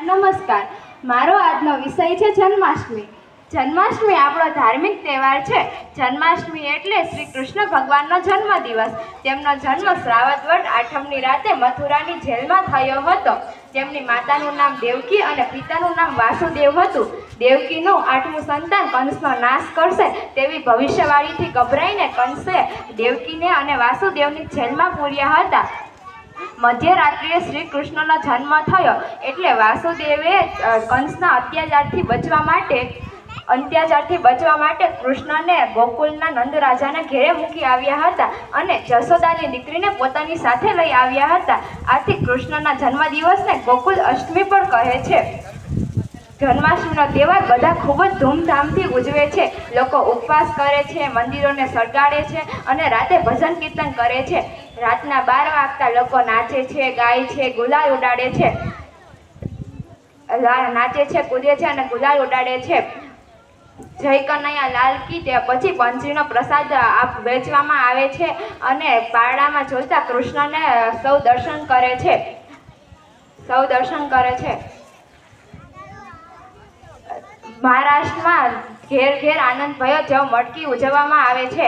નમસ્કાર. મારો આજનો વિષય છે જન્માષ્ટમી. જન્માષ્ટમી આપણો ધાર્મિક તહેવાર છે. જન્માષ્ટમી એટલે શ્રી કૃષ્ણ ભગવાનનો જન્મદિવસ. તેમનો જન્મ શ્રાવણ વદ આઠમની રાતે મથુરાની જેલમાં થયો હતો. તેમની માતાનું નામ દેવકી અને પિતાનું નામ વાસુદેવ હતું. દેવકીનું 8મું સંતાન કંસનો નાશ કરશે તેવી ભવિષ્યવાણીથી ગભરાઈને કંસે દેવકીને અને વાસુદેવની જેલમાં પૂર્યા હતા. મધ્યરાત્રિએ શ્રી કૃષ્ણનો જન્મ થયો એટલે વાસુદેવે કંસના અત્યાચારથી બચવા માટે કૃષ્ણને ગોકુલના નંદરાજાને ઘેરે મૂકી આવ્યા હતા અને જશોદાની દીકરીને પોતાની સાથે લઈ આવ્યા હતા. આથી કૃષ્ણના જન્મદિવસને ગોકુલ અષ્ટમી પણ કહે છે. જન્માષ્ટમીનો તહેવાર બધા ખૂબ જ ધૂમધામથી ઉજવે છે. લોકો ઉપવાસ કરે છે, મંદિરોને સળગાડે છે અને રાતે ભજન કીર્તન કરે છે. રાતના 12 વાગતા લોકો નાચે છે, ગાય છે, ગુલાલ ઉડાડે છે, કૂદે છે અને ગુલાલ ઉડાડે છે. જય કનૈયા લાલ કી તે પછી પંચીનો પ્રસાદ વેચવામાં આવે છે અને પારડામાં ઝૂલતા કૃષ્ણને સૌ દર્શન કરે છે. મહારાષ્ટ્રમાં ઘેર ઘેર આનંદ ભયો જેવો મટકી ઉજવવામાં આવે છે.